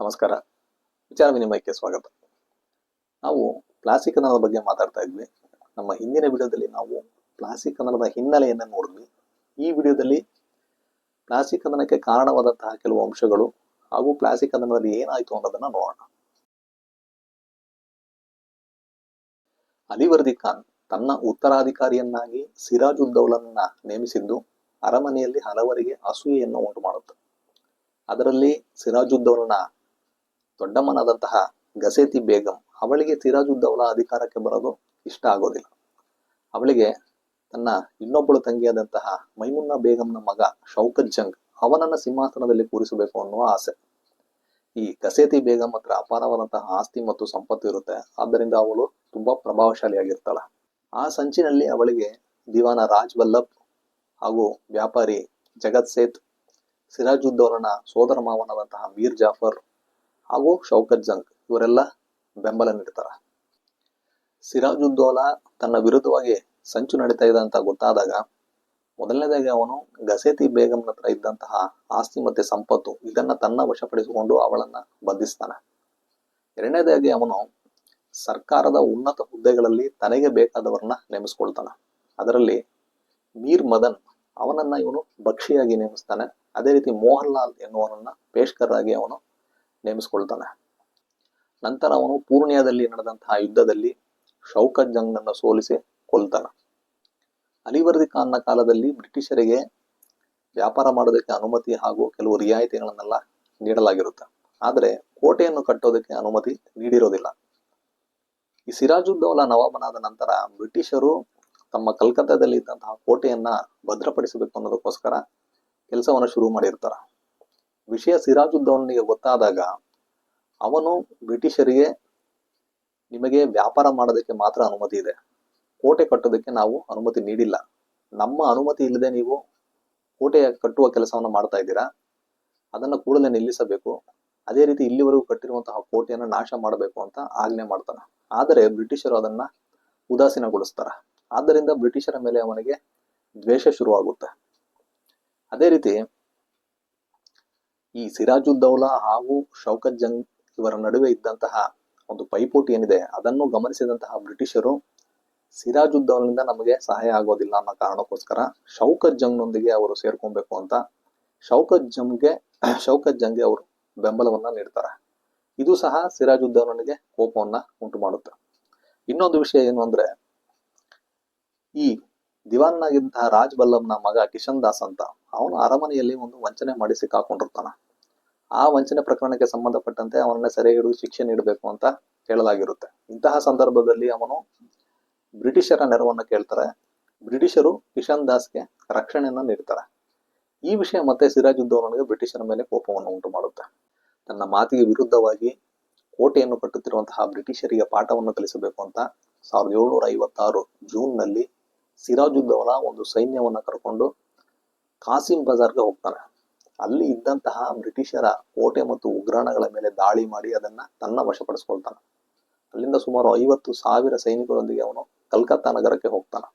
ನಮಸ್ಕಾರ. ವಿಚಾರ ವಿನಿಮಯಕ್ಕೆ ಸ್ವಾಗತ. ನಾವು ಪ್ಲಾಸ್ಟಿಕ್ ಕನ್ನಡದ ಬಗ್ಗೆ ಮಾತಾಡ್ತಾ ಇದ್ವಿ. ನಮ್ಮ ಹಿಂದಿನ ವಿಡಿಯೋದಲ್ಲಿ ನಾವು ಪ್ಲಾಸ್ಟಿಕ್ ಕನ್ನಡದ ಹಿನ್ನೆಲೆಯನ್ನು ನೋಡಿದ್ವಿ. ಈ ವಿಡಿಯೋದಲ್ಲಿ ಪ್ಲಾಸ್ಟಿಕ್ ಕನ್ನಡಕ್ಕೆ ಕಾರಣವಾದಂತಹ ಕೆಲವು ಅಂಶಗಳು ಹಾಗೂ ಪ್ಲಾಸ್ಟಿಕ್ ಕನ್ನಡದಲ್ಲಿ ಏನಾಯ್ತು ಅನ್ನೋದನ್ನ ನೋಡೋಣ. ಅಲಿವರ್ದಿ ಖಾನ್ ತನ್ನ ಉತ್ತರಾಧಿಕಾರಿಯನ್ನಾಗಿ ಸಿರಾಜುದ್ದೌಲನನ್ನ ನೇಮಿಸಿದ್ದು ಅರಮನೆಯಲ್ಲಿ ಹಲವರಿಗೆ ಅಸೂಯೆಯನ್ನು ಉಂಟು ಮಾಡುತ್ತೆ. ಅದರಲ್ಲಿ ಸಿರಾಜುದ್ದೌಲನ ದೊಡ್ಡಮ್ಮನಾದಂತಹ ಗಸೇತಿ ಬೇಗಂ, ಅವಳಿಗೆ ಸಿರಾಜುದ್ದೌಲ ಅಧಿಕಾರಕ್ಕೆ ಬರೋದು ಇಷ್ಟ ಆಗೋದಿಲ್ಲ. ಅವಳಿಗೆ ತನ್ನ ಇನ್ನೊಬ್ಬಳು ತಂಗಿಯಾದಂತಹ ಮೈಮುನ್ನಾ ಬೇಗಂನ ಮಗ ಶೌಕತ್ ಜಂಗ್ ಅವನನ್ನ ಸಿಂಹಾಸನದಲ್ಲಿ ಕೂರಿಸಬೇಕು ಅನ್ನುವ ಆಸೆ. ಈ ಗಸೇತಿ ಬೇಗಂ ಹತ್ರ ಅಪಾರವಾದಂತಹ ಆಸ್ತಿ ಮತ್ತು ಸಂಪತ್ತು ಇರುತ್ತೆ. ಆದ್ದರಿಂದ ಅವಳು ತುಂಬಾ ಪ್ರಭಾವಶಾಲಿಯಾಗಿರ್ತಾಳ. ಆ ಸಂಚಿನಲ್ಲಿ ಅವಳಿಗೆ ದಿವಾನ ರಾಜ್ ವಲ್ಲಭ್ ಹಾಗೂ ವ್ಯಾಪಾರಿ ಜಗತ್ ಸೇತ್, ಸಿರಾಜುದ್ದೌಲನ ಸೋದರ ಮಾವನಾದಂತಹ ಮೀರ್ ಜಾಫರ್ ಹಾಗೂ ಶೌಕತ್ ಜಂಗ್ ಇವರೆಲ್ಲ ಬೆಂಬಲ ನೀಡ್ತಾರ. ಸಿರಾಜುದ್ದೌಲ ತನ್ನ ವಿರುದ್ಧವಾಗಿ ಸಂಚು ನಡೀತಾ ಇದೆ ಅಂತ ಗೊತ್ತಾದಾಗ ಮೊದಲನೇದಾಗಿ ಅವನು ಗಸೇತಿ ಬೇಗಂನ ಹತ್ರ ಇದ್ದಂತಹ ಆಸ್ತಿ ಮತ್ತೆ ಸಂಪತ್ತು ಇದನ್ನ ತನ್ನ ವಶಪಡಿಸಿಕೊಂಡು ಅವಳನ್ನ ಬಂಧಿಸ್ತಾನೆ. ಎರಡನೇದಾಗಿ ಅವನು ಸರ್ಕಾರದ ಉನ್ನತ ಹುದ್ದೆಗಳಲ್ಲಿ ತನಗೆ ಬೇಕಾದವರನ್ನ ನೇಮಿಸ್ಕೊಳ್ತಾನೆ. ಅದರಲ್ಲಿ ಮೀರ್ ಮದನ್ ಅವನನ್ನ ಇವನು ಬಕ್ಷಿಯಾಗಿ ನೇಮಿಸ್ತಾನೆ. ಅದೇ ರೀತಿ ಮೋಹನ್ ಲಾಲ್ ಎನ್ನುವರನ್ನ ಪೇಶ್ಕರ್ ಆಗಿ ಅವನು ನೇಮಿಸ್ಕೊಳ್ತಾನೆ. ನಂತರ ಅವನು ಪೂರ್ಣಿಯಾದಲ್ಲಿ ನಡೆದಂತಹ ಯುದ್ಧದಲ್ಲಿ ಶೌಕತ್ ಜಂಗ್ನನ್ನ ಸೋಲಿಸಿ ಕೊಲ್ತಾನೆ. ಅಲಿವರ್ದಿ ಖಾನ್ನ ಕಾಲದಲ್ಲಿ ಬ್ರಿಟಿಷರಿಗೆ ವ್ಯಾಪಾರ ಮಾಡೋದಕ್ಕೆ ಅನುಮತಿ ಹಾಗೂ ಕೆಲವು ರಿಯಾಯಿತಿಗಳನ್ನೆಲ್ಲ ನೀಡಲಾಗಿರುತ್ತೆ. ಆದರೆ ಕೋಟೆಯನ್ನು ಕಟ್ಟೋದಕ್ಕೆ ಅನುಮತಿ ನೀಡಿರೋದಿಲ್ಲ. ಈ ಸಿರಾಜುದ್ದೌಲ ನವಾಬನಾದ ನಂತರ ಬ್ರಿಟಿಷರು ತಮ್ಮ ಕಲ್ಕತ್ತಾದಲ್ಲಿ ಇದ್ದಂತಹ ಕೋಟೆಯನ್ನ ಭದ್ರಪಡಿಸಬೇಕು ಅನ್ನೋದಕ್ಕೋಸ್ಕರ ಕೆಲಸವನ್ನು ಶುರು ಮಾಡಿರ್ತಾರ. ವಿಷಯ ಸಿರಾಜುದ್ದೌಲನಿಗೆ ಗೊತ್ತಾದಾಗ ಅವನು ಬ್ರಿಟಿಷರಿಗೆ ನಿಮಗೆ ವ್ಯಾಪಾರ ಮಾಡೋದಕ್ಕೆ ಮಾತ್ರ ಅನುಮತಿ ಇದೆ, ಕೋಟೆ ಕಟ್ಟೋದಕ್ಕೆ ನಾವು ಅನುಮತಿ ನೀಡಿಲ್ಲ, ನಮ್ಮ ಅನುಮತಿ ಇಲ್ಲದೆ ನೀವು ಕೋಟೆ ಕಟ್ಟುವ ಕೆಲಸವನ್ನು ಮಾಡ್ತಾ ಇದ್ದೀರಾ, ಅದನ್ನ ಕೂಡಲೇ ನಿಲ್ಲಿಸಬೇಕು, ಅದೇ ರೀತಿ ಇಲ್ಲಿವರೆಗೂ ಕಟ್ಟಿರುವಂತಹ ಕೋಟೆಯನ್ನು ನಾಶ ಮಾಡಬೇಕು ಅಂತ ಆಜ್ಞೆ ಮಾಡ್ತಾನೆ. ಆದರೆ ಬ್ರಿಟಿಷರು ಅದನ್ನ ಉದಾಸೀನಗೊಳಿಸ್ತಾರ. ಆದ್ದರಿಂದ ಬ್ರಿಟಿಷರ ಮೇಲೆ ಅವನಿಗೆ ದ್ವೇಷ ಶುರುವಾಗುತ್ತೆ. ಅದೇ ರೀತಿ ಈ ಸಿರಾಜುದ್ದೌಲ ಹಾಗೂ ಶೌಕತ್ ಜಂಗ್ ಇವರ ನಡುವೆ ಇದ್ದಂತಹ ಒಂದು ಪೈಪೋಟಿ ಏನಿದೆ ಅದನ್ನು ಗಮನಿಸಿದಂತಹ ಬ್ರಿಟಿಷರು ಸಿರಾಜುದ್ದೌಲನಿಂದ ನಮಗೆ ಸಹಾಯ ಆಗೋದಿಲ್ಲ ಅನ್ನೋ ಕಾರಣಕ್ಕೋಸ್ಕರ ಶೌಕತ್ ಜಂಗ್ನೊಂದಿಗೆ ಅವರು ಸೇರ್ಕೊಬೇಕು ಅಂತ ಶೌಕತ್ ಜಂಗ್ಗೆ ಅವರು ಬೆಂಬಲವನ್ನ ನೀಡ್ತಾರೆ. ಇದು ಸಹ ಸಿರಾಜುದ್ದೌಲನಿಗೆ ಕೋಪವನ್ನ ಉಂಟು ಮಾಡುತ್ತೆ. ಇನ್ನೊಂದು ವಿಷಯ ಏನು ಅಂದ್ರೆ, ಈ ದಿವಾನ್ನಾಗಿದ್ದಂತಹ ರಾಜ್ ವಲ್ಲಭ್ನ ಮಗ ಕಿಶನ್ ದಾಸ್ ಅಂತ ಅವನು ಅರಮನೆಯಲ್ಲಿ ಒಂದು ವಂಚನೆ ಮಾಡಿ ಸಿಕ್ಕಾಕೊಂಡಿರ್ತಾನ. ಆ ವಂಚನೆ ಪ್ರಕರಣಕ್ಕೆ ಸಂಬಂಧಪಟ್ಟಂತೆ ಅವನನ್ನ ಸೆರೆ ಹಿಡಿದು ಶಿಕ್ಷೆ ನೀಡಬೇಕು ಅಂತ ಹೇಳಲಾಗಿರುತ್ತೆ. ಇಂತಹ ಸಂದರ್ಭದಲ್ಲಿ ಅವನು ಬ್ರಿಟಿಷರ ನೆರವನ್ನ ಕೇಳ್ತಾರೆ. ಬ್ರಿಟಿಷರು ಕಿಶನ್ ದಾಸ್ಗೆ ರಕ್ಷಣೆಯನ್ನ ನೀಡ್ತಾರೆ. ಈ ವಿಷಯ ಮತ್ತೆ ಸಿರಾಜುದ್ದೌಲನಿಗೆ ಬ್ರಿಟಿಷರ ಮೇಲೆ ಕೋಪವನ್ನು ಉಂಟು ಮಾಡುತ್ತೆ. ತನ್ನ ಮಾತಿಗೆ ವಿರುದ್ಧವಾಗಿ ಕೋಟೆಯನ್ನು ಕಟ್ಟುತ್ತಿರುವಂತಹ ಬ್ರಿಟಿಷರಿಗೆ ಪಾಠವನ್ನು ಕಲಿಸಬೇಕು ಅಂತ 1756 ಜೂನ್ನಲ್ಲಿ ಸಿರಾಜುದ್ದೌಲ ಒಂದು ಸೈನ್ಯವನ್ನ ಕರ್ಕೊಂಡು ಕಾಸಿಂ ಬಜಾರ್ಗೆ ಹೋಗ್ತಾನೆ. ಅಲ್ಲಿ ಇದ್ದಂತಹ ಬ್ರಿಟಿಷರ ಕೋಟೆ ಮತ್ತು ಉಗ್ರಾಣಗಳ ಮೇಲೆ ದಾಳಿ ಮಾಡಿ ಅದನ್ನ ತನ್ನ ವಶಪಡಿಸ್ಕೊಳ್ತಾನೆ. ಅಲ್ಲಿಂದ ಸುಮಾರು 50,000 ಸೈನಿಕರೊಂದಿಗೆ ಅವನು ಕಲ್ಕತ್ತಾ ನಗರಕ್ಕೆ ಹೋಗ್ತಾನೆ.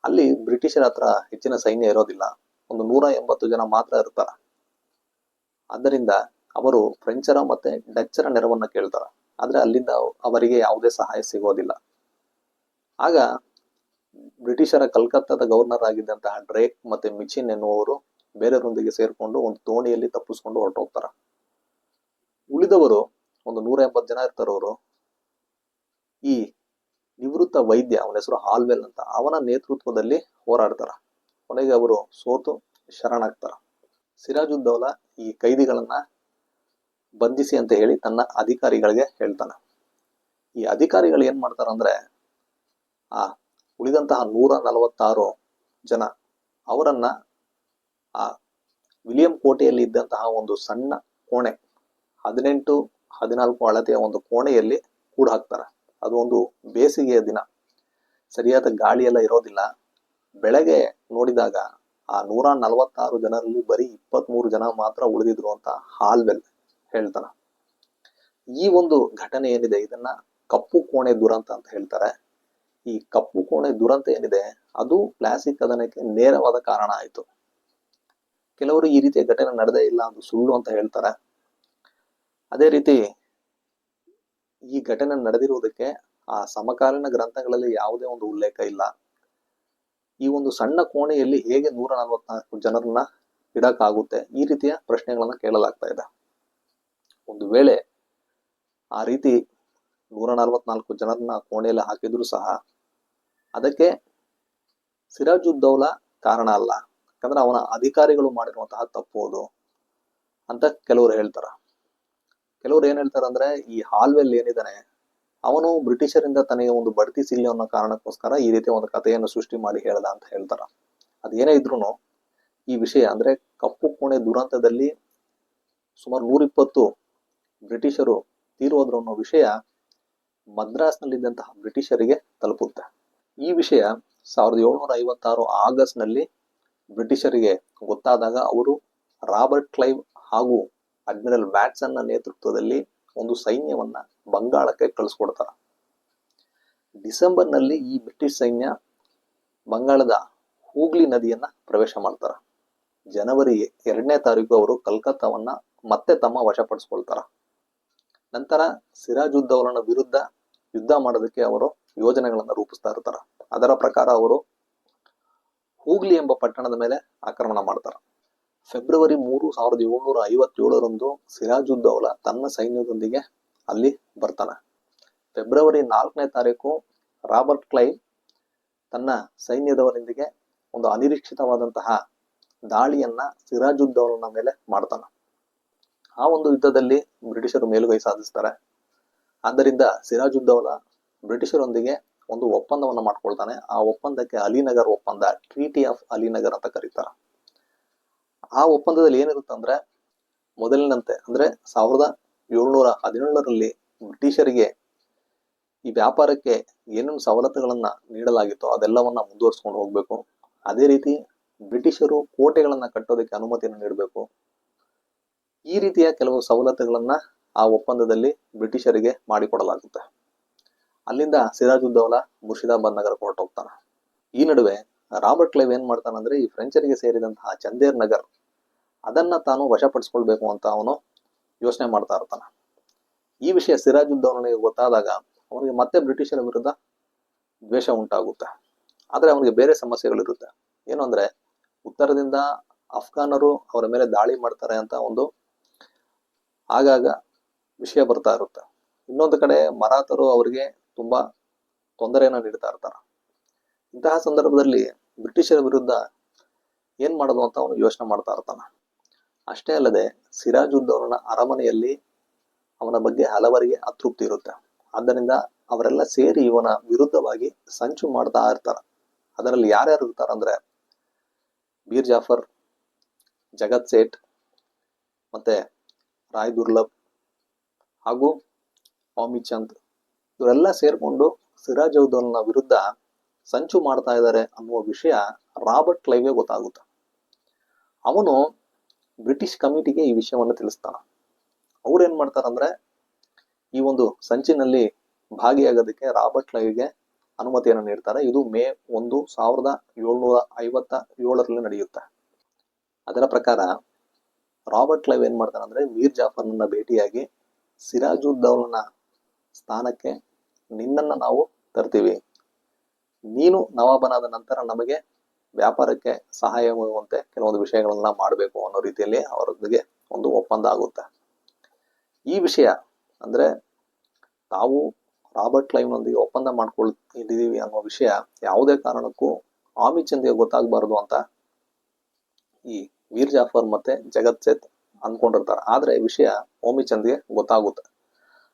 ಅಲ್ಲಿ ಬ್ರಿಟಿಷರ ಹತ್ರ ಹೆಚ್ಚಿನ ಸೈನ್ಯ ಇರೋದಿಲ್ಲ, ಒಂದು 180 ಜನ ಮಾತ್ರ ಇರ್ತಾರ. ಆದ್ದರಿಂದ ಅವರು ಫ್ರೆಂಚರ ಮತ್ತೆ ಡಚ್ಚರ ನೆರವನ್ನ ಕೇಳ್ತಾರ. ಆದ್ರೆ ಅಲ್ಲಿಂದ ಅವರಿಗೆ ಯಾವುದೇ ಸಹಾಯ ಸಿಗೋದಿಲ್ಲ. ಆಗ ಬ್ರಿಟಿಷರ ಕಲ್ಕತ್ತಾದ ಗವರ್ನರ್ ಆಗಿದ್ದಂತಹ ಡ್ರೇಕ್ ಮತ್ತೆ ಮಿಚಿನ್ ಎನ್ನುವವರು ಬೇರೆಯವರೊಂದಿಗೆ ಸೇರ್ಕೊಂಡು ಒಂದು ದೋಣಿಯಲ್ಲಿ ತಪ್ಪಿಸ್ಕೊಂಡು ಹೊರಟೋಗ್ತಾರ. ಉಳಿದವರು ಒಂದು 180 ಜನ ಇರ್ತಾರವರು ಈ ನಿವೃತ್ತ ವೈದ್ಯ, ಅವನ ಹೆಸರು ಹಾಲ್ವೆಲ್ ಅಂತ, ಅವನ ನೇತೃತ್ವದಲ್ಲಿ ಹೋರಾಡ್ತಾರ. ಕೊನೆಗೆ ಅವರು ಸೋತು ಶರಣಾಗ್ತಾರ. ಸಿರಾಜುದ್ದೌಲ ಈ ಕೈದಿಗಳನ್ನ ಬಂಧಿಸಿ ಅಂತ ಹೇಳಿ ತನ್ನ ಅಧಿಕಾರಿಗಳಿಗೆ ಹೇಳ್ತಾನೆ. ಈ ಅಧಿಕಾರಿಗಳು ಏನ್ ಮಾಡ್ತಾರಂದ್ರೆ, ಆ ಉಳಿದಂತಹ 146 ಜನ ಅವರನ್ನ ಆ ವಿಲಿಯಂ ಕೋಟೆಯಲ್ಲಿ ಇದ್ದಂತಹ ಒಂದು ಸಣ್ಣ ಕೋಣೆ 18-14 ಅಳತೆಯ ಒಂದು ಕೋಣೆಯಲ್ಲಿ ಕೂಡ ಹಾಕ್ತಾರೆ. ಅದು ಒಂದು ಬೇಸಿಗೆಯ ದಿನ, ಸರಿಯಾದ ಗಾಳಿ ಎಲ್ಲ ಇರೋದಿಲ್ಲ. ಬೆಳಗ್ಗೆ ನೋಡಿದಾಗ ಆ 146 ಜನರಲ್ಲಿ ಬರೀ 23 ಜನ ಮಾತ್ರ ಉಳಿದಿದ್ರು ಅಂತ ಹಾಲ್ವೆಲ್ ಹೇಳ್ತಾನ. ಈ ಒಂದು ಘಟನೆ ಏನಿದೆ ಇದನ್ನ ಕಪ್ಪು ಕೋಣೆ ದುರಂತ ಅಂತ ಹೇಳ್ತಾರೆ. ಈ ಕಪ್ಪು ಕೋಣೆ ದುರಂತ ಏನಿದೆ ಅದು ಪ್ಲಾಸ್ಟಿಕ್ ಕದನಕ್ಕೆ ನೇರವಾದ ಕಾರಣ ಆಯ್ತು. ಕೆಲವರು ಈ ರೀತಿಯ ಘಟನೆ ನಡೆದೇ ಇಲ್ಲ, ಅದು ಸುಳ್ಳು ಅಂತ ಹೇಳ್ತಾರೆ. ಅದೇ ರೀತಿ ಈ ಘಟನೆ ನಡೆದಿರುವುದಕ್ಕೆ ಆ ಸಮಕಾಲೀನ ಗ್ರಂಥಗಳಲ್ಲಿ ಯಾವುದೇ ಒಂದು ಉಲ್ಲೇಖ ಇಲ್ಲ. ಈ ಒಂದು ಸಣ್ಣ ಕೋಣೆಯಲ್ಲಿ ಹೇಗೆ 144 ಜನರನ್ನ ಇಡಕ್ಕಾಗುತ್ತೆ? ಈ ರೀತಿಯ ಪ್ರಶ್ನೆಗಳನ್ನ ಕೇಳಲಾಗ್ತಾ ಇದೆ. ಒಂದು ವೇಳೆ ಆ ರೀತಿ 144 ಜನರನ್ನ ಕೋಣೆಯಲ್ಲಿ ಹಾಕಿದ್ರು ಸಹ ಅದಕ್ಕೆ ಸಿರಾಜುದ್ದೌಲಾ ಕಾರಣ ಅಲ್ಲ, ಯಾಕಂದ್ರೆ ಅವನ ಅಧಿಕಾರಿಗಳು ಮಾಡಿರುವಂತಹ ತಪ್ಪು ಅದು ಅಂತ ಕೆಲವರು ಹೇಳ್ತಾರ. ಕೆಲವರು ಏನ್ ಹೇಳ್ತಾರ ಅಂದ್ರೆ, ಈ ಹಾಲ್ವೆಲ್ ಏನಿದ್ದಾನೆ ಅವನು ಬ್ರಿಟಿಷರಿಂದ ತನಗೆ ಒಂದು ಬಡ್ತಿ ಸಿಗ್ಲಿ ಅನ್ನೋ ಕಾರಣಕ್ಕೋಸ್ಕರ ಈ ರೀತಿಯ ಒಂದು ಕಥೆಯನ್ನು ಸೃಷ್ಟಿ ಮಾಡಿ ಹೇಳ್ದ ಅಂತ ಹೇಳ್ತಾರ. ಅದೇನೇ ಇದ್ರು ಈ ವಿಷಯ ಅಂದ್ರೆ ಕಪ್ಪು ಕೋಣೆ ದುರಂತದಲ್ಲಿ ಸುಮಾರು 120 ಬ್ರಿಟಿಷರು ತೀರೋದ್ರು ಅನ್ನೋ ವಿಷಯ ಮದ್ರಾಸ್ನಲ್ಲಿದ್ದಂತಹ ಬ್ರಿಟಿಷರಿಗೆ ತಲುಪುತ್ತೆ. ಈ ವಿಷಯ 1756 ಆಗಸ್ಟ್ ನಲ್ಲಿ ಬ್ರಿಟಿಷರಿಗೆ ಗೊತ್ತಾದಾಗ ಅವರು ರಾಬರ್ಟ್ ಕ್ಲೈವ್ ಹಾಗೂ ಅಡ್ಮಿರಲ್ ವ್ಯಾಟ್ಸನ್ ನ ನೇತೃತ್ವದಲ್ಲಿ ಒಂದು ಸೈನ್ಯವನ್ನ ಬಂಗಾಳಕ್ಕೆ ಕಳಿಸ್ಕೊಡ್ತಾರ. ಡಿಸೆಂಬರ್ ನಲ್ಲಿ ಈ ಬ್ರಿಟಿಷ್ ಸೈನ್ಯ ಬಂಗಾಳದ ಹೂಗ್ಲಿ ನದಿಯನ್ನ ಪ್ರವೇಶ ಮಾಡ್ತಾರ. ಜನವರಿ 2ನೇ ತಾರೀಕು ಅವರು ಕಲ್ಕತ್ತಾವನ್ನ ಮತ್ತೆ ತಮ್ಮ ವಶಪಡಿಸ್ಕೊಳ್ತಾರ. ನಂತರ ಸಿರಾಜುದ್ದೌಲನ ವಿರುದ್ಧ ಯುದ್ಧ ಮಾಡೋದಕ್ಕೆ ಅವರು ಯೋಜನೆಗಳನ್ನ ರೂಪಿಸ್ತಾ ಇರ್ತಾರ. ಅದರ ಪ್ರಕಾರ ಅವರು ಹೂಗ್ಲಿ ಎಂಬ ಪಟ್ಟಣದ ಮೇಲೆ ಆಕ್ರಮಣ ಮಾಡ್ತಾರ. ಫೆಬ್ರವರಿ 3, 1757 ಸಿರಾಜುದ್ದೌಲಾ ತನ್ನ ಸೈನ್ಯದೊಂದಿಗೆ ಅಲ್ಲಿ ಬರ್ತಾನೆ. ಫೆಬ್ರವರಿ 4ನೇ ತಾರೀಕು ರಾಬರ್ಟ್ ಕ್ಲೈವ್ ತನ್ನ ಸೈನ್ಯದವರೊಂದಿಗೆ ಒಂದು ಅನಿರೀಕ್ಷಿತವಾದಂತಹ ದಾಳಿಯನ್ನ ಸಿರಾಜುದ್ದೌಲನ ಮೇಲೆ ಮಾಡ್ತಾನೆ. ಆ ಒಂದು ಯುದ್ಧದಲ್ಲಿ ಬ್ರಿಟಿಷರು ಮೇಲುಗೈ ಸಾಧಿಸ್ತಾರೆ. ಆದ್ದರಿಂದ ಸಿರಾಜುದ್ದೌಲಾ ಬ್ರಿಟಿಷರೊಂದಿಗೆ ಒಂದು ಒಪ್ಪಂದವನ್ನ ಮಾಡ್ಕೊಳ್ತಾನೆ. ಆ ಒಪ್ಪಂದಕ್ಕೆ ಅಲಿನಗರ್ ಒಪ್ಪಂದ, ಟ್ರೀಟಿ ಆಫ್ ಅಲಿನಗರ್ ಅಂತ ಕರೀತಾರೆ. ಆ ಒಪ್ಪಂದದಲ್ಲಿ ಏನಿರುತ್ತೆ ಅಂದ್ರೆ, ಮೊದಲಿನಂತೆ ಅಂದ್ರೆ 1717ರಲ್ಲಿ ಬ್ರಿಟಿಷರಿಗೆ ಈ ವ್ಯಾಪಾರಕ್ಕೆ ಏನೇನು ಸವಲತ್ತುಗಳನ್ನ ನೀಡಲಾಗಿತ್ತೋ ಅದೆಲ್ಲವನ್ನ ಮುಂದುವರಿಸ್ಕೊಂಡು ಹೋಗ್ಬೇಕು. ಅದೇ ರೀತಿ ಬ್ರಿಟಿಷರು ಕೋಟೆಗಳನ್ನ ಕಟ್ಟೋದಕ್ಕೆ ಅನುಮತಿಯನ್ನು ನೀಡಬೇಕು. ಈ ರೀತಿಯ ಕೆಲವು ಸವಲತ್ತುಗಳನ್ನ ಆ ಒಪ್ಪಂದದಲ್ಲಿ ಬ್ರಿಟಿಷರಿಗೆ ಮಾಡಿಕೊಡಲಾಗುತ್ತೆ. ಅಲ್ಲಿಂದ ಸಿರಾಜುದ್ದೌಲಾ ಮುರ್ಷಿದಾಬಾದ್ ನಗರಕ್ಕೆ ಹೊರಟೋಗ್ತಾನೆ. ಈ ನಡುವೆ ರಾಬರ್ಟ್ ಕ್ಲೈವ್ ಏನ್ ಮಾಡ್ತಾನಂದ್ರೆ, ಈ ಫ್ರೆಂಚರಿಗೆ ಸೇರಿದಂತಹ ಚಂದೇರ್ ನಗರ್ ಅದನ್ನ ತಾನು ವಶಪಡಿಸ್ಕೊಳ್ಬೇಕು ಅಂತ ಅವನು ಯೋಚನೆ ಮಾಡ್ತಾ ಇರ್ತಾನೆ. ಈ ವಿಷಯ ಸಿರಾಜುದ್ದೌಲನಿಗೆ ಗೊತ್ತಾದಾಗ ಅವನಿಗೆ ಮತ್ತೆ ಬ್ರಿಟಿಷರ ವಿರುದ್ಧ ದ್ವೇಷ ಉಂಟಾಗುತ್ತೆ. ಆದ್ರೆ ಅವನಿಗೆ ಬೇರೆ ಸಮಸ್ಯೆಗಳಿರುತ್ತೆ. ಏನು ಅಂದ್ರೆ, ಉತ್ತರದಿಂದ ಅಫ್ಘಾನರು ಅವರ ಮೇಲೆ ದಾಳಿ ಮಾಡ್ತಾರೆ ಅಂತ ಒಂದು ಆಗಾಗ ವಿಷಯ ಬರ್ತಾ ಇರುತ್ತೆ. ಇನ್ನೊಂದು ಕಡೆ ಮರಾಠರು ಅವರಿಗೆ ತುಂಬಾ ತೊಂದರೆಯನ್ನ ನೀಡ್ತಾ ಇರ್ತಾರ. ಇಂತಹ ಸಂದರ್ಭದಲ್ಲಿ ಬ್ರಿಟಿಷರ ವಿರುದ್ಧ ಏನ್ ಮಾಡೋದು ಅಂತ ಅವನು ಯೋಚನೆ ಮಾಡ್ತಾ ಇರ್ತಾನ. ಅಷ್ಟೇ ಅಲ್ಲದೆ ಸಿರಾಜುದ್ದೌಲನ ಅರಮನೆಯಲ್ಲಿ ಅವನ ಬಗ್ಗೆ ಹಲವರಿಗೆ ಅತೃಪ್ತಿ ಇರುತ್ತೆ. ಆದ್ದರಿಂದ ಅವರೆಲ್ಲ ಸೇರಿ ಇವನ ವಿರುದ್ಧವಾಗಿ ಸಂಚು ಮಾಡ್ತಾ ಇರ್ತಾರ. ಅದರಲ್ಲಿ ಯಾರ್ಯಾರು ಇರ್ತಾರಂದ್ರೆ, ಮೀರ್ ಜಾಫರ್, ಜಗತ್ ಸೇಠ್, ಮತ್ತೆ ರಾಯ್ ದುರ್ಲಭ್ ಹಾಗೂ ಆಮಿ ಚಂದ್ ಇವರೆಲ್ಲ ಸೇರ್ಕೊಂಡು ಸಿರಾಜುದ್ದೌಲನ ವಿರುದ್ಧ ಸಂಚು ಮಾಡ್ತಾ ಇದ್ದಾರೆ ಅನ್ನುವ ವಿಷಯ ರಾಬರ್ಟ್ ಕ್ಲೈವ್ಗೆ ಗೊತ್ತಾಗುತ್ತೆ. ಅವನು ಬ್ರಿಟಿಷ್ ಕಮಿಟಿಗೆ ಈ ವಿಷಯವನ್ನು ತಿಳಿಸ್ತಾನ. ಅವ್ರು ಏನ್ ಮಾಡ್ತಾರಂದ್ರೆ, ಈ ಒಂದು ಸಂಚಿನಲ್ಲಿ ಭಾಗಿಯಾಗೋದಕ್ಕೆ ರಾಬರ್ಟ್ ಕ್ಲೈವ್ಗೆ ಅನುಮತಿಯನ್ನು ನೀಡ್ತಾರೆ. ಇದು ಮೇ 1, 1757ರಲ್ಲಿ ನಡೆಯುತ್ತೆ. ಅದರ ಪ್ರಕಾರ ರಾಬರ್ಟ್ ಕ್ಲೈವ್ ಏನ್ ಮಾಡ್ತಾನಂದ್ರೆ, ಮೀರ್ ಜಾಫರ್ನನ್ನ ಭೇಟಿಯಾಗಿ ಸಿರಾಜುದ್ದೌಲನ ಸ್ಥಾನಕ್ಕೆ ನಿನ್ನನ್ನ ನಾವು ತರ್ತೀವಿ, ನೀನು ನವಾಬನಾದ ನಂತರ ನಮಗೆ ವ್ಯಾಪಾರಕ್ಕೆ ಸಹಾಯವಾಗುವಂತೆ ಕೆಲವೊಂದು ವಿಷಯಗಳನ್ನ ಮಾಡಬೇಕು ಅನ್ನೋ ರೀತಿಯಲ್ಲಿ ಅವರೊಂದಿಗೆ ಒಂದು ಒಪ್ಪಂದ ಆಗುತ್ತೆ. ಈ ವಿಷಯ ಅಂದ್ರೆ, ತಾವು ರಾಬರ್ಟ್ ಕ್ಲೈವ್ನೊಂದಿಗೆ ಒಪ್ಪಂದ ಮಾಡ್ಕೊಳ್ತಿದ್ದೀವಿ ಅನ್ನೋ ವಿಷಯ ಯಾವುದೇ ಕಾರಣಕ್ಕೂ ಆಮಿ ಚಂದ್ಗೆ ಗೊತ್ತಾಗಬಾರದು ಅಂತ ಈ ಮೀರ್ ಜಾಫರ್ ಮತ್ತೆ ಜಗತ್ ಸೇತ್ ಅನ್ಕೊಂಡಿರ್ತಾರೆ. ಆದ್ರೆ ವಿಷಯ ಆಮಿ ಚಂದ್ಗೆ ಗೊತ್ತಾಗುತ್ತೆ.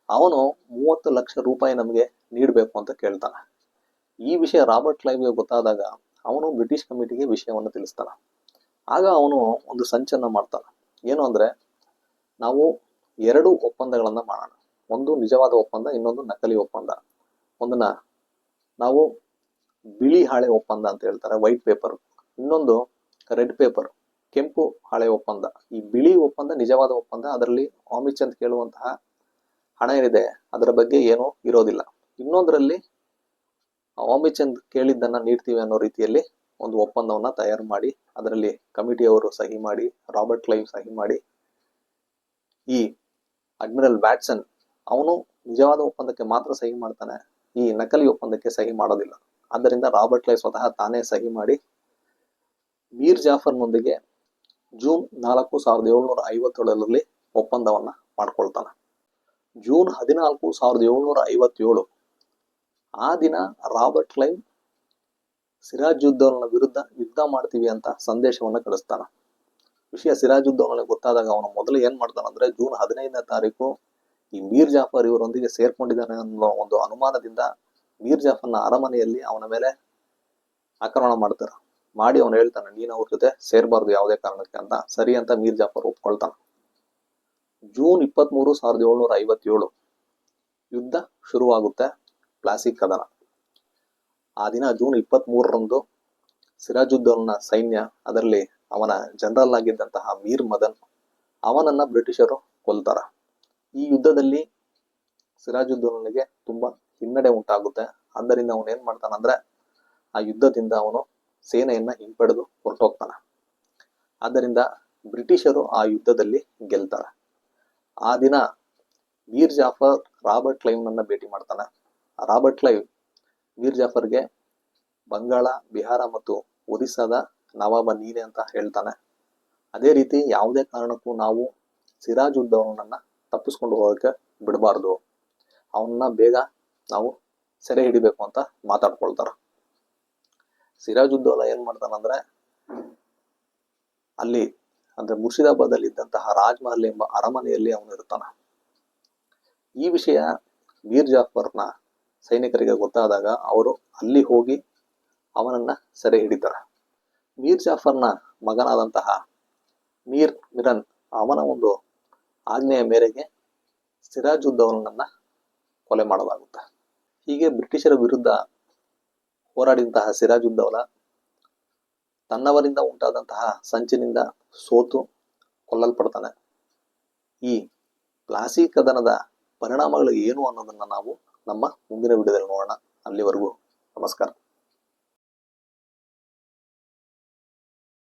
ಅವನು 30 ಲಕ್ಷ ರೂಪಾಯಿ ನಮಗೆ ನೀಡಬೇಕು ಅಂತ ಕೇಳ್ತಾನೆ. ಈ ವಿಷಯ ರಾಬರ್ಟ್ ಕ್ಲೈವ್ಗೆ ಗೊತ್ತಾದಾಗ ಅವನು ಬ್ರಿಟಿಷ್ ಕಮಿಟಿಗೆ ವಿಷಯವನ್ನು ತಿಳಿಸ್ತಾನ. ಆಗ ಅವನು ಒಂದು ಸಂಚನ್ನ ಮಾಡ್ತಾನೆ. ಏನು ಅಂದ್ರೆ, ನಾವು 2 ಒಪ್ಪಂದಗಳನ್ನ ಮಾಡೋಣ. ಒಂದು ನಿಜವಾದ ಒಪ್ಪಂದ, ಇನ್ನೊಂದು ನಕಲಿ ಒಪ್ಪಂದ. ಒಂದನ್ನ ನಾವು ಬಿಳಿ ಹಾಳೆ ಒಪ್ಪಂದ ಅಂತ ಹೇಳ್ತಾರೆ, ವೈಟ್ ಪೇಪರ್. ಇನ್ನೊಂದು ರೆಡ್ ಪೇಪರ್, ಕೆಂಪು ಹಾಳೆ ಒಪ್ಪಂದ. ಈ ಬಿಳಿ ಒಪ್ಪಂದ ನಿಜವಾದ ಒಪ್ಪಂದ. ಅದರಲ್ಲಿ ಆಮಿ ಚಂದ್ ಕೇಳುವಂತಹ ಹಣ ಏನಿದೆ ಅದರ ಬಗ್ಗೆ ಏನೂ ಇರೋದಿಲ್ಲ. ಇನ್ನೊಂದರಲ್ಲಿ ಆಮಿ ಚಂದ್ ಕೇಳಿದ್ದನ್ನ ನೀಡ್ತೀವಿ ಅನ್ನೋ ರೀತಿಯಲ್ಲಿ ಒಂದು ಒಪ್ಪಂದವನ್ನ ತಯಾರು ಮಾಡಿ ಅದರಲ್ಲಿ ಕಮಿಟಿಯವರು ಸಹಿ ಮಾಡಿ, ರಾಬರ್ಟ್ ಕ್ಲೈವ್ ಸಹಿ ಮಾಡಿ, ಈ ಅಡ್ಮಿರಲ್ ವ್ಯಾಟ್ಸನ್ ಅವನು ನಿಜವಾದ ಒಪ್ಪಂದಕ್ಕೆ ಮಾತ್ರ ಸಹಿ ಮಾಡ್ತಾನೆ, ಈ ನಕಲಿ ಒಪ್ಪಂದಕ್ಕೆ ಸಹಿ ಮಾಡೋದಿಲ್ಲ. ಆದ್ದರಿಂದ ರಾಬರ್ಟ್ ಕ್ಲೈವ್ ಸ್ವತಃ ತಾನೇ ಸಹಿ ಮಾಡಿ ಮೀರ್ ಜಾಫರ್ನೊಂದಿಗೆ ಜೂನ್ 4, 1757ರಲ್ಲಿ ಒಪ್ಪಂದವನ್ನ ಮಾಡ್ಕೊಳ್ತಾನೆ. ಜೂನ್ 14, 1757 ಆ ದಿನ ರಾಬರ್ಟ್ ಕ್ಲೈವ್ ಸಿರಾಜುದ್ದೌಲನ ವಿರುದ್ಧ ಯುದ್ಧ ಮಾಡ್ತೀವಿ ಅಂತ ಸಂದೇಶವನ್ನ ಕಳಿಸ್ತಾನ. ವಿಷಯ ಸಿರಾಜುದ್ದೌಲನಿಗೆ ಗೊತ್ತಾದಾಗ ಅವನು ಮೊದಲು ಏನ್ ಮಾಡ್ತಾನಂದ್ರೆ ಜೂನ್ 15ನೇ ತಾರೀಕು ಈ ಮೀರ್ ಜಾಫರ್ ಇವರೊಂದಿಗೆ ಸೇರ್ಕೊಂಡಿದ್ದಾನೆ ಅನ್ನೋ ಒಂದು ಅನುಮಾನದಿಂದ ಮೀರ್ ಜಾಫರ್ನ ಅರಮನೆಯಲ್ಲಿ ಅವನ ಮೇಲೆ ಆಕ್ರಮಣ ಮಾಡ್ತಾರ. ಮಾಡಿ ಅವನು ಹೇಳ್ತಾನೆ, ನೀನು ಅವ್ರ ಜೊತೆ ಸೇರ್ಬಾರ್ದು ಯಾವುದೇ ಕಾರಣಕ್ಕೆ ಅಂತ. ಸರಿ ಅಂತ ಮೀರ್ ಜಾಫರ್ ಒಪ್ಕೊಳ್ತಾನ. ಜೂನ್ 23, 1757 ಯುದ್ಧ ಶುರುವಾಗುತ್ತೆ, ಪ್ಲಾಸಿ ಕದನ. ಆ ದಿನ ಜೂನ್ 23ರಂದು ಸಿರಾಜುದ್ದೌಲನ ಸೈನ್ಯ, ಅದರಲ್ಲಿ ಅವನ ಜನರಲ್ ಆಗಿದ್ದಂತಹ ಮೀರ್ ಮದನ್, ಅವನನ್ನ ಬ್ರಿಟಿಷರು ಕೊಲ್ತಾರ. ಈ ಯುದ್ಧದಲ್ಲಿ ಸಿರಾಜುದ್ದೌಲನಿಗೆ ತುಂಬಾ ಹಿನ್ನಡೆ ಉಂಟಾಗುತ್ತೆ. ಆದ್ದರಿಂದ ಅವನು ಏನ್ ಮಾಡ್ತಾನಂದ್ರೆ ಆ ಯುದ್ಧದಿಂದ ಅವನು ಸೇನೆಯನ್ನ ಹಿಂಪಡೆದು ಹೊರಟೋಗ್ತಾನ. ಆದ್ದರಿಂದ ಬ್ರಿಟಿಷರು ಆ ಯುದ್ಧದಲ್ಲಿ ಗೆಲ್ತಾರೆ. ಆ ದಿನ ಮೀರ್ ಜಾಫರ್ ರಾಬರ್ಟ್ ಕ್ಲೈವ್ನನ್ನ ಭೇಟಿ ಮಾಡ್ತಾನೆ. ರಾಬರ್ಟ್ ಕ್ಲೈವ್ ಮೀರ್ ಜಾಫರ್ಗೆ ಬಂಗಾಳ, ಬಿಹಾರ ಮತ್ತು ಒರಿಸ್ಸಾದ ನವಾಬ ನೀನೆ ಅಂತ ಹೇಳ್ತಾನೆ. ಅದೇ ರೀತಿ ಯಾವುದೇ ಕಾರಣಕ್ಕೂ ನಾವು ಸಿರಾಜುದ್ದೌಲನನ್ನ ತಪ್ಪಿಸ್ಕೊಂಡು ಹೋಗಕ್ಕೆ ಬಿಡಬಾರ್ದು, ಅವನ್ನ ಬೇಗ ನಾವು ಸೆರೆ ಹಿಡಿಬೇಕು ಅಂತ ಮಾತಾಡ್ಕೊಳ್ತಾರ. ಸಿರಾಜುದ್ದೌಲ ಏನ್ ಮಾಡ್ತಾನಂದ್ರೆ ಅಲ್ಲಿ ಅಂದ್ರೆ ಮುರ್ಷಿದಾಬಾದ್ ಅಲ್ಲಿ ಇದ್ದಂತಹ ರಾಜ್ಮಹಲ್ ಎಂಬ ಅರಮನೆಯಲ್ಲಿ ಅವನು ಇರ್ತಾನ. ಈ ವಿಷಯ ಮೀರ್ ಜಾಫರ್ನ ಸೈನಿಕರಿಗೆ ಗೊತ್ತಾದಾಗ ಅವರು ಅಲ್ಲಿ ಹೋಗಿ ಅವನನ್ನ ಸೆರೆ ಹಿಡಿತಾರೆ. ಮೀರ್ ಜಾಫರ್ನ ಮಗನಾದಂತಹ ಮೀರ್ ಮಿರನ್ ಅವನ ಒಂದು ಆಜ್ಞೆಯ ಮೇರೆಗೆ ಸಿರಾಜುದ್ದೌಲನನ್ನ ಕೊಲೆ ಮಾಡಲಾಗುತ್ತೆ. ಹೀಗೆ ಬ್ರಿಟಿಷರ ವಿರುದ್ಧ ಹೋರಾಡಿದಂತಹ ಸಿರಾಜುದ್ದೌಲ ತನ್ನವರಿಂದ ಉಂಟಾದಂತಹ ಸಂಚಿನಿಂದ ಸೋತು ಕೊಲ್ಲಲ್ಪಡ್ತಾನೆ. ಈ ಪ್ಲಾಸಿ ಕದನದ ಪರಿಣಾಮಗಳು ಏನು ಅನ್ನೋದನ್ನ ನಾವು ನಮ್ಮ ಮುಂದಿನ ವಿಡಿಯೋದಲ್ಲಿ ನೋಡೋಣ. ಅಲ್ಲಿವರೆಗೂ ನಮಸ್ಕಾರ.